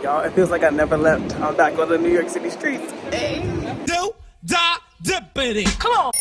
Y'all, it feels like I never left. I'm back on the New York City streets. Hey. Come on.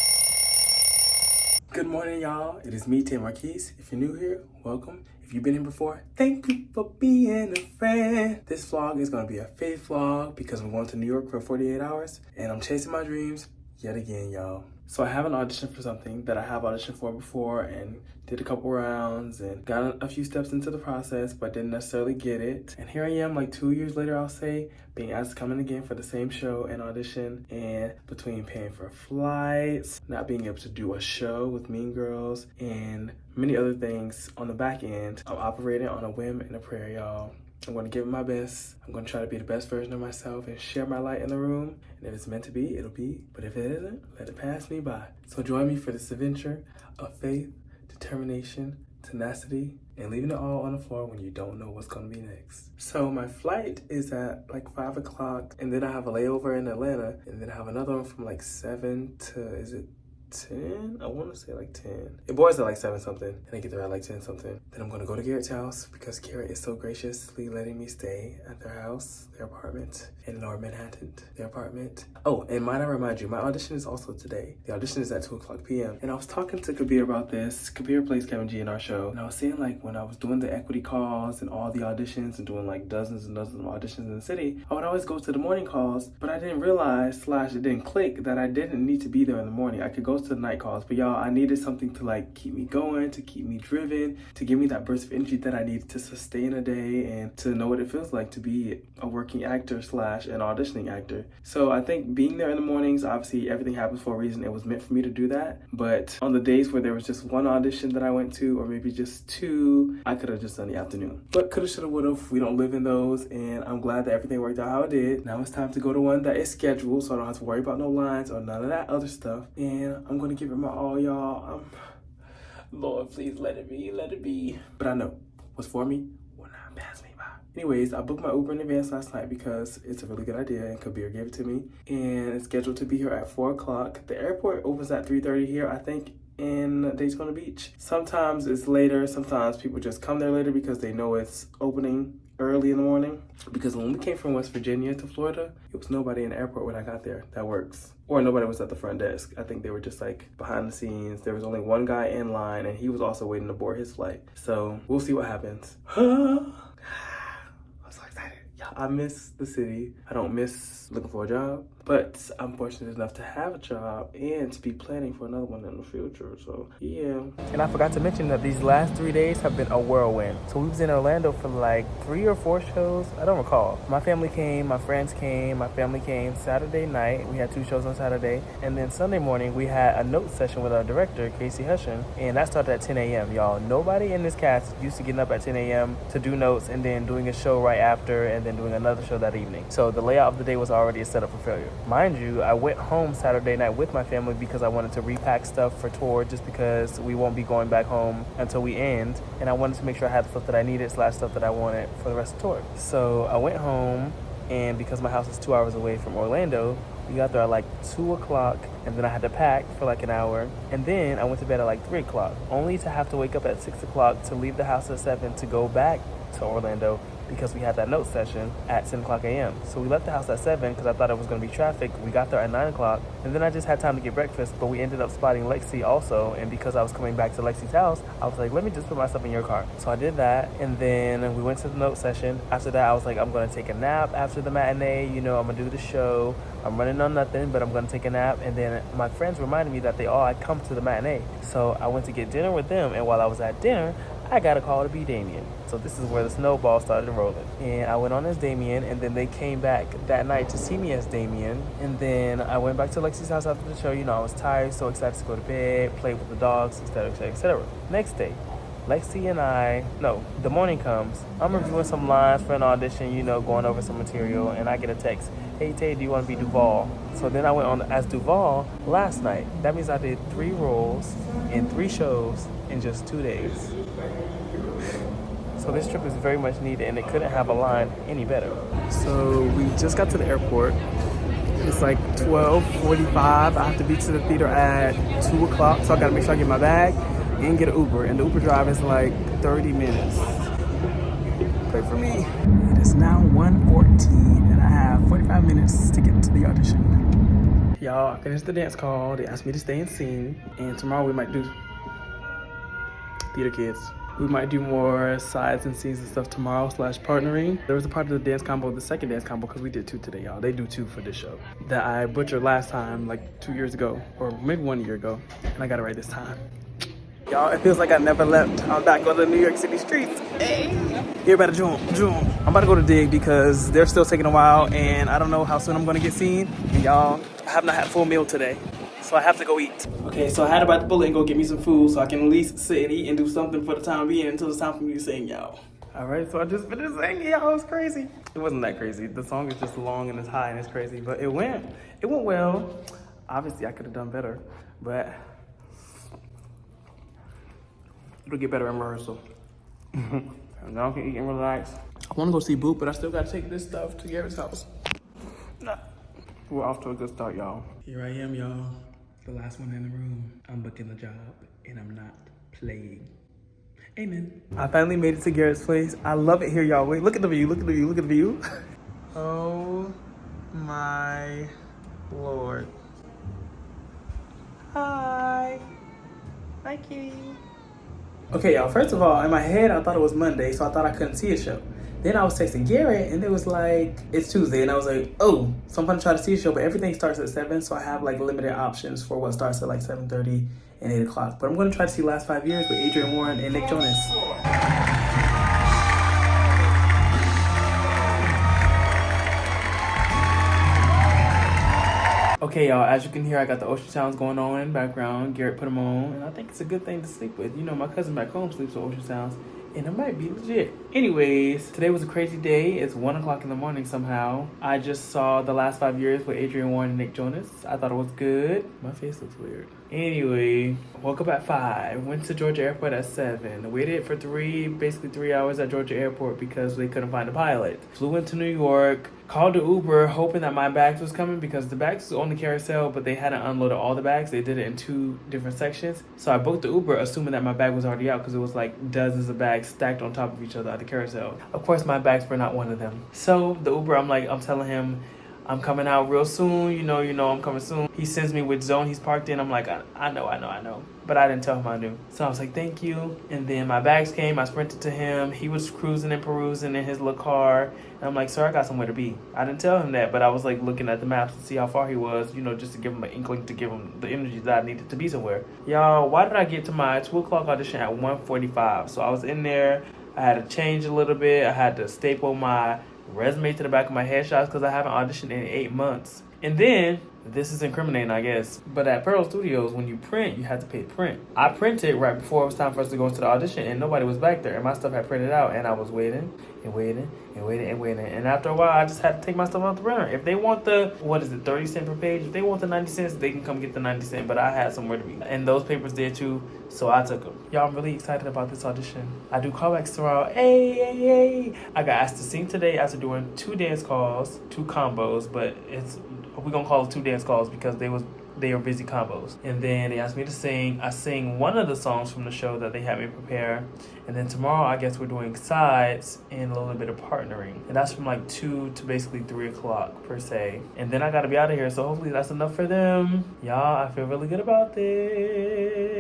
Good morning, y'all. It is me, Tim Marquise. If you're new here, welcome. If you've been here before, thank you for being a friend. This vlog is gonna be a faith vlog because I'm going to New York for 48 hours and I'm chasing my dreams yet again, y'all. So I have an audition for something that I have auditioned for before and did a couple rounds and got a few steps into the process, but didn't necessarily get it. And here I am, like 2 years later, I'll say, being asked to come in again for the same show and audition. And between paying for flights, not being able to do a show with Mean Girls, and many other things on the back end, I'm operating on a whim and a prayer, y'all. I'm going to give it my best. I'm going to try to be the best version of myself and share my light in the room. And if it's meant to be, it'll be. But if it isn't, let it pass me by. So join me for this adventure of faith, determination, tenacity, and leaving it all on the floor when you don't know what's going to be next. So my flight is at like 5 o'clock, and then I have a layover in Atlanta, and then I have another one from like 7 to, is it 10? I want to say like 10. It boils at like 7 something, and I get there at like 10 something. Then I'm going to go to Garrett's house because Garrett is so graciously letting me stay at their house, their apartment in Lower Manhattan, their apartment. Oh, and might I remind you, my audition is also today. The audition is at 2 o'clock p.m. And I was talking to Kabir about this. Kabir plays Kevin G in our show. And I was saying, like, when I was doing the equity calls and all the auditions and doing like dozens and dozens of auditions in the city, I would always go to the morning calls, but I didn't realize, / it didn't click, that I didn't need to be there in the morning. I could go to the night calls, but y'all, I needed something to like keep me going, to keep me driven, to give me that burst of energy that I needed to sustain a day and to know what it feels like to be a working actor / an auditioning actor. So I think being there in the mornings, obviously everything happens for a reason. It was meant for me to do that. But on the days where there was just one audition that I went to, or maybe just 2, I could have just done the afternoon. But coulda, shoulda, woulda, we don't live in those, and I'm glad that everything worked out how it did. Now it's time to go to one that is scheduled, so I don't have to worry about no lines or none of that other stuff. And I'm gonna give it my all, y'all. Lord, please let it be. But I know what's for me will not pass me by. Anyways, I booked my Uber in advance last night because it's a really good idea, and Kabir gave it to me. And it's scheduled to be here at 4 o'clock. The airport opens at 3:30 here, I think, in Daytona Beach. Sometimes it's later. Sometimes people just come there later because they know it's opening early in the morning. Because when we came from West Virginia to Florida, it was nobody in the airport when I got there. That works. Or nobody was at the front desk. I think they were just like behind the scenes. There was only one guy in line, and he was also waiting to board his flight. So we'll see what happens. I'm so excited. Yeah, I miss the city. I don't miss looking for a job, but I'm fortunate enough to have a job and to be planning for another one in the future. So yeah. And I forgot to mention that these last 3 days have been a whirlwind. So we was in Orlando for like 3 or 4 shows. I don't recall. My family came, my friends came, my family came Saturday night. We had 2 shows on Saturday. And then Sunday morning, we had a note session with our director, Casey Hushin. And that started at 10 a.m., y'all. Nobody in this cast used to getting up at 10 a.m. to do notes and then doing a show right after and then doing another show that evening. So the layout of the day was already a setup for failure. Mind you, I went home Saturday night with my family because I wanted to repack stuff for tour, just because we won't be going back home until we end. And I wanted to make sure I had the stuff that I needed / stuff that I wanted for the rest of the tour. So I went home, and because my house is 2 hours away from Orlando, we got there at like 2 o'clock, and then I had to pack for like an hour. And then I went to bed at like 3 o'clock, only to have to wake up at 6 o'clock to leave the house at 7 to go back to Orlando because we had that note session at 10 o'clock a.m. So we left the house at 7 because I thought it was going to be traffic. We got there at 9 o'clock, and then I just had time to get breakfast, but we ended up spotting Lexi also. And because I was coming back to Lexi's house, I was like, let me just put myself in your car. So I did that, and then we went to the note session. After that, I was like, I'm going to take a nap after the matinee. You know, I'm going to do the show. I'm running on nothing, but I'm going to take a nap. And then my friends reminded me that they all had come to the matinee. So I went to get dinner with them, and while I was at dinner, I got a call to be Damien. So this is where the snowball started rolling. And I went on as Damien, and then they came back that night to see me as Damien. And then I went back to Lexi's house after the show. You know, I was tired, so excited to go to bed, play with the dogs, etc., etc., etc. Next day, Lexi and the morning comes. I'm reviewing some lines for an audition, you know, going over some material, and I get a text. Hey, Tay, do you want to be Duval? So then I went on as Duval last night. That means I did 3 roles in 3 shows in just 2 days. So this trip is very much needed, and it couldn't have aligned any better. So we just got to the airport. It's like 12:45. I have to be to the theater at 2 o'clock, so I gotta make sure I get my bag and get an Uber. And the Uber drive is like 30 minutes. Pray for me. It is now 1:14 and I have 45 minutes to get to the audition. Y'all, I finished the dance call. They asked me to stay and sing. And tomorrow we might do theater kids. We might do more sides and scenes and stuff tomorrow / partnering. There was a part of the dance combo, the second dance combo, because we did 2 today, y'all. They do 2 for this show. That I butchered last time, like 2 years ago, or maybe 1 year ago. And I got it right this time. Y'all, it feels like I never left. I'm back on the New York City streets. Hey! Here about to jump. I'm about to go to Dig because they're still taking a while and I don't know how soon I'm gonna get seen. And y'all, I have not had a full meal today. So I have to go eat. Okay, so I had to bite the bullet and go get me some food so I can at least sit and eat and do something for the time being until it's time for me to sing, y'all. All right, so I just finished singing, y'all. It was crazy. It wasn't that crazy. The song is just long and it's high and it's crazy, but it went well. Obviously, I could have done better, but it'll get better in rehearsal. And now I can eat and relax. I want to go see Boop, but I still got to take this stuff to Garrett's house. Nah. We're off to a good start, y'all. Here I am, y'all. The last one in the room. I'm booking the job, and I'm not playing. Amen. I finally made it to Garrett's place. I love it here, y'all. Wait, look at the view, look at the view, look at the view. Oh my Lord. Hi. Hi, kitty. Okay, y'all, first of all, in my head, I thought it was Monday, so I thought I couldn't see a show. Then I was texting Garrett, and it was like, it's Tuesday, and I was like, oh, so I'm gonna try to see a show, but everything starts at 7, so I have like limited options for what starts at like 7:30 and 8 o'clock. But I'm gonna try to see Last 5 Years with Adrian Warren and Nick Jonas. Okay, y'all, as you can hear, I got the ocean sounds going on in the background. Garrett put them on, and I think it's a good thing to sleep with. You know, my cousin back home sleeps with ocean sounds, and it might be legit. Anyways, today was a crazy day. It's 1 o'clock in the morning somehow. I just saw The Last 5 Years with Adrian Warren and Nick Jonas. I thought it was good. My face looks weird. Anyway, woke up at 5, went to Georgia Airport at 7, waited for basically 3 hours at Georgia Airport because they couldn't find a pilot. Flew into New York, called the Uber hoping that my bags was coming because the bags was on the carousel, but they hadn't unloaded all the bags. They did it in 2 different sections. So I booked the Uber assuming that my bag was already out because it was like dozens of bags stacked on top of each other at the carousel. Of course, my bags were not one of them. So the Uber, I'm telling him, I'm coming out real soon, you know, I'm coming soon. He sends me which zone he's parked in. I'm like, I know. But I didn't tell him I knew. So I was like, thank you. And then my bags came, I sprinted to him. He was cruising and perusing in his little car. And I'm like, sir, I got somewhere to be. I didn't tell him that, but I was like looking at the maps to see how far he was, you know, just to give him an inkling, to give him the energy that I needed to be somewhere. Y'all, why did I get to my 2 o'clock audition at 1:45? So I was in there, I had to change a little bit. I had to staple my resume to the back of my headshots because I haven't auditioned in 8 months. And then, this is incriminating, I guess, but at Pearl Studios, when you print, you have to pay print. I printed right before it was time for us to go into the audition, and nobody was back there, and my stuff had printed out, and I was waiting. And after a while, I just had to take my stuff out the printer. If they want the, 30 cents per page? If they want the 90 cents, they can come get the 90 cents, but I had somewhere to be. And those papers did too, so I took them. Y'all, I'm really excited about this audition. I do callbacks tomorrow. Hey. I got asked to sing today after doing 2 dance calls, 2 combos, but we're gonna call it 2 dance calls because they are busy combos. And then they asked me to sing. I sing one of the songs from the show that they had me prepare. And then tomorrow, I guess we're doing sides and a little bit of partnering. And that's from like 2 to basically 3 o'clock per se. And then I gotta be out of here, so hopefully that's enough for them. Y'all, I feel really good about this.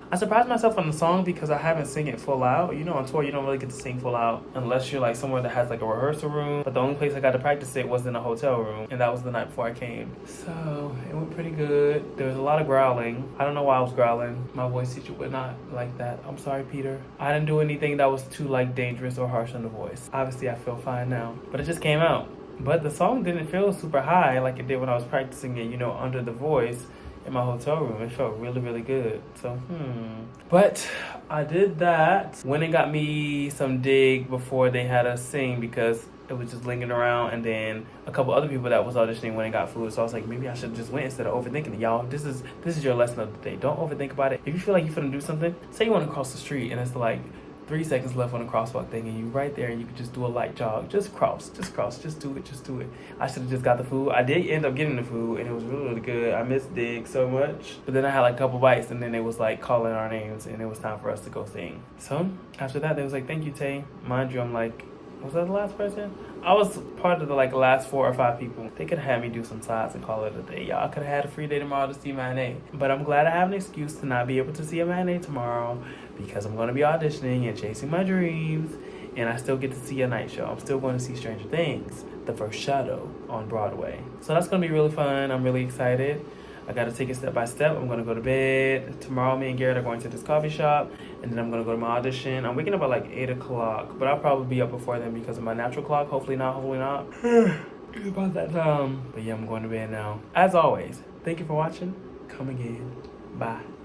I surprised myself on the song because I haven't sing it full out. You know, on tour, you don't really get to sing full out unless you're like somewhere that has like a rehearsal room. But the only place I got to practice it was in a hotel room, and that was the night before I came. So it went pretty good. There was a lot of growling. I don't know why I was growling. My voice teacher would not like that. I'm sorry, Peter. I didn't do anything that was too like dangerous or harsh on the voice. Obviously, I feel fine now, but it just came out. But the song didn't feel super high like it did when I was practicing it, you know, under the voice in my hotel room. It felt really, really good. So, But I did that. Went and got me some Dig before they had us sing because it was just lingering around. And then a couple other people that was auditioning went and got food. So I was like, maybe I should just went instead of overthinking it. Y'all, this is your lesson of the day. Don't overthink about it. If you feel like you're finna do something, say you want to cross the street and it's like 3 seconds left on the crosswalk thing, and you right there, and you can just do a light jog. Just cross, just do it. I should have just got the food. I did end up getting the food, and it was really, really good. I missed Dig so much. But then I had like a couple bites, and then it was like calling our names, and it was time for us to go sing. So after that, they was like, thank you, Tay. Mind you, I'm like, was that the last person? I was part of the like last 4 or 5 people. They could have had me do some sides and call it a day. Y'all could have had a free day tomorrow to see matinee. But I'm glad I have an excuse to not be able to see a matinee tomorrow because I'm going to be auditioning and chasing my dreams. And I still get to see a night show. I'm still going to see Stranger Things, the first shadow on Broadway. So that's going to be really fun. I'm really excited. I got to take it step by step. I'm going to go to bed. Tomorrow, me and Garrett are going to this coffee shop. And then I'm going to go to my audition. I'm waking up at like 8 o'clock. But I'll probably be up before then because of my natural clock. Hopefully not. It's about that time. But yeah, I'm going to bed now. As always, thank you for watching. Come again. Bye.